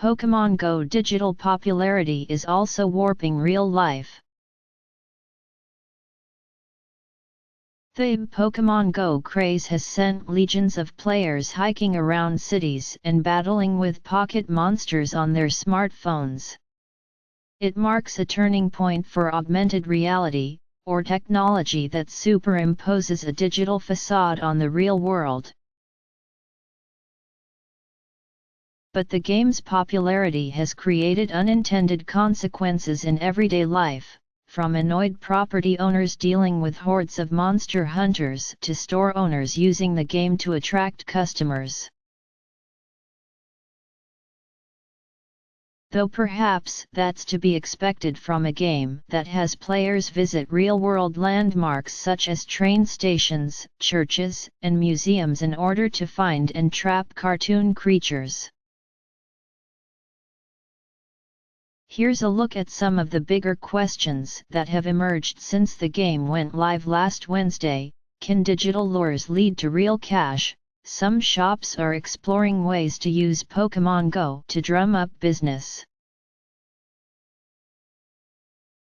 Pokémon Go digital popularity is also warping real life. The Pokémon Go craze has sent legions of players hiking around cities and battling with pocket monsters on their smartphones. It marks a turning point for augmented reality, or technology that superimposes a digital facade on the real world. But the game's popularity has created unintended consequences in everyday life, from annoyed property owners dealing with hordes of monster hunters to store owners using the game to attract customers. Though perhaps that's to be expected from a game that has players visit real-world landmarks such as train stations, churches, and museums in order to find and trap cartoon creatures. Here's a look at some of the bigger questions that have emerged since the game went live last Wednesday. Can digital lures lead to real cash? Some shops are exploring ways to use Pokémon Go to drum up business.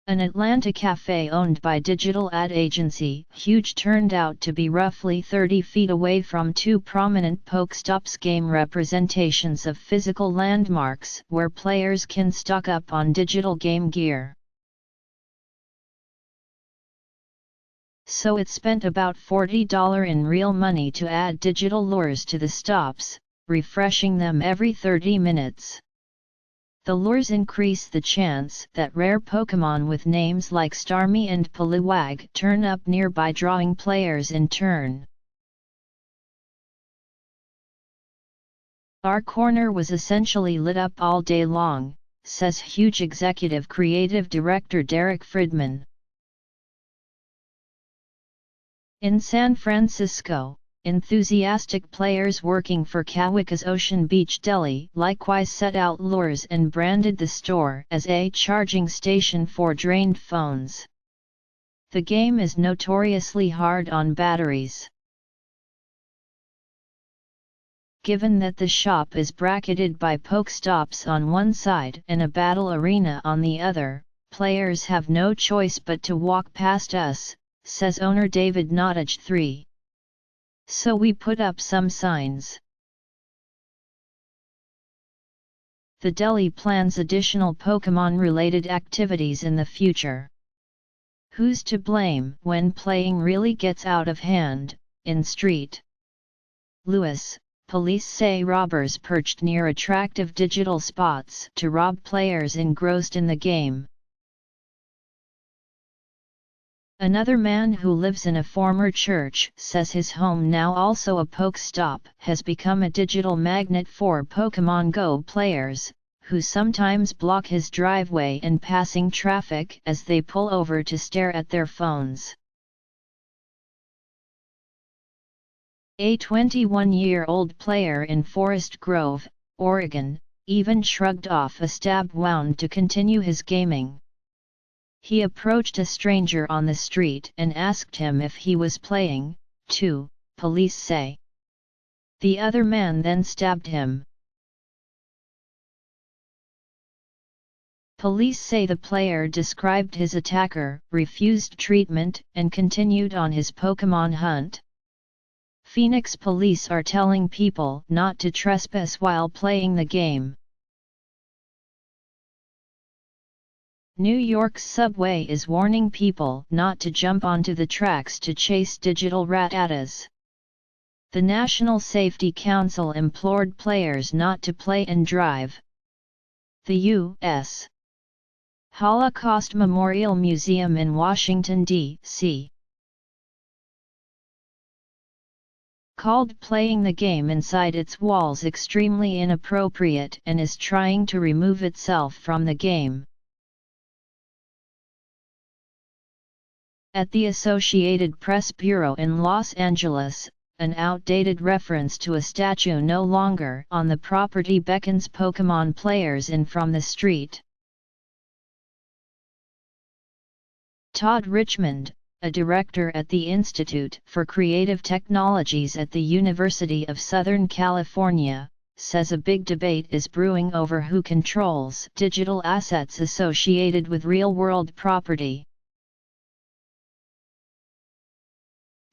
An Atlanta cafe owned by digital ad agency Huge turned out to be roughly 30 feet away from two prominent Pokestops game representations of physical landmarks where players can stock up on digital game gear. So it spent about $40 in real money to add digital lures to the stops, refreshing them every 30 minutes. The lures increase the chance that rare Pokémon with names like Starmie and Poliwag turn up nearby, drawing players in turn. Our corner was essentially lit up all day long, says Huge Executive Creative Director Derek Friedman. In San Francisco, enthusiastic players working for Kawika's Ocean Beach Deli likewise set out lures and branded the store as a charging station for drained phones. The game is notoriously hard on batteries. Given that the shop is bracketed by Pokestops on one side and a battle arena on the other, players have no choice but to walk past us, says owner David Nottage III. So we put up some signs. The deli plans additional Pokémon-related activities in the future. Who's to blame when playing really gets out of hand? In St. Louis, police say robbers perched near attractive digital spots to rob players engrossed in the game. Another man who lives in a former church says his home, now also a Pokestop, has become a digital magnet for Pokémon Go players, who sometimes block his driveway and passing traffic as they pull over to stare at their phones. A 21-year-old player in Forest Grove, Oregon, even shrugged off a stab wound to continue his gaming. He approached a stranger on the street and asked him if he was playing, too, police say. The other man then stabbed him. Police say the player described his attacker, refused treatment, and continued on his Pokémon hunt. Phoenix police are telling people not to trespass while playing the game. New York's subway is warning people not to jump onto the tracks to chase digital rat-attas. The National Safety Council implored players not to play and drive. The U.S. Holocaust Memorial Museum in Washington, D.C. called playing the game inside its walls extremely inappropriate and is trying to remove itself from the game. At the Associated Press Bureau in Los Angeles, an outdated reference to a statue no longer on the property beckons Pokémon players in from the street. Todd Richmond, a director at the Institute for Creative Technologies at the University of Southern California, says a big debate is brewing over who controls digital assets associated with real-world property.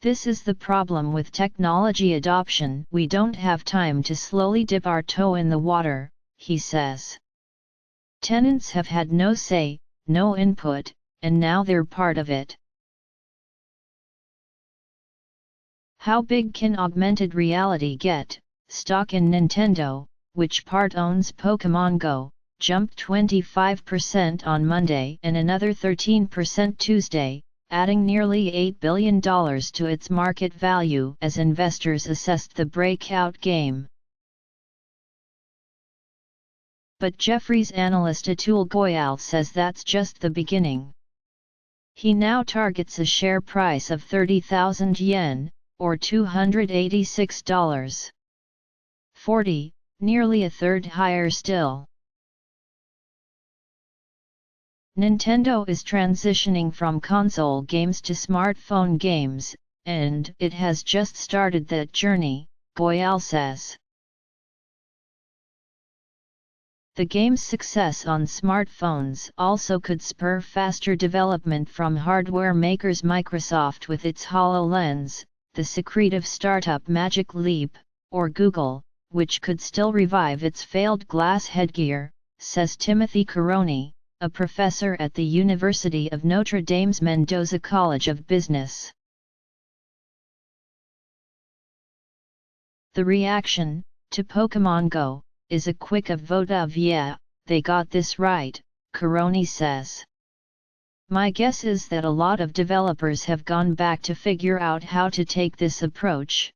This is the problem with technology adoption. We don't have time to slowly dip our toe in the water, he says. Tenants have had no say, no input, and now they're part of it. How big can augmented reality get? Stock in Nintendo, which part owns Pokémon Go, jumped 25% on Monday and another 13% Tuesday, adding nearly $8 billion to its market value as investors assessed the breakout game. But Jefferies analyst Atul Goyal says that's just the beginning. He now targets a share price of 30,000 yen, or $286.40, nearly a third higher still. Nintendo is transitioning from console games to smartphone games, and it has just started that journey, Goyal says. The game's success on smartphones also could spur faster development from hardware makers Microsoft with its HoloLens, the secretive startup Magic Leap, or Google, which could still revive its failed glass headgear, says Timothy Caroni, a professor at the University of Notre Dame's Mendoza College of Business. The reaction to Pokémon Go is a quick vote of "yeah, they got this right," Caroni says. "My guess is that a lot of developers have gone back to figure out how to take this approach.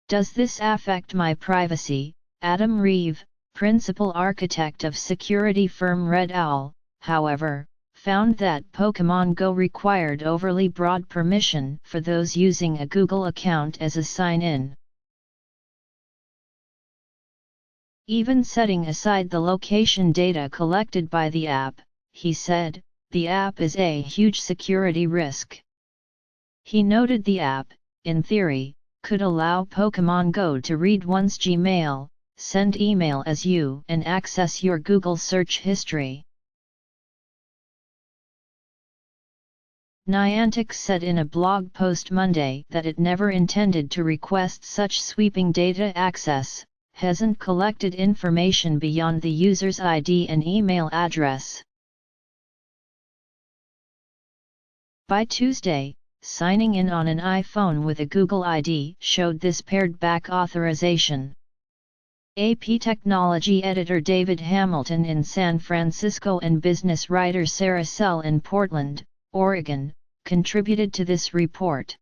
Does this affect my privacy?" Adam Reeve, principal architect of security firm Red Owl, however, found that Pokémon Go required overly broad permission for those using a Google account as a sign-in. Even setting aside the location data collected by the app, he said, the app is a huge security risk. He noted the app, in theory, could allow Pokémon Go to read one's Gmail, send email as you, and access your Google search history. Niantic said in a blog post Monday that it never intended to request such sweeping data access, hasn't collected information beyond the user's ID and email address. By Tuesday, signing in on an iPhone with a Google ID showed this pared-back authorization. AP technology editor David Hamilton in San Francisco and business writer Sarah Sell in Portland, Oregon, contributed to this report.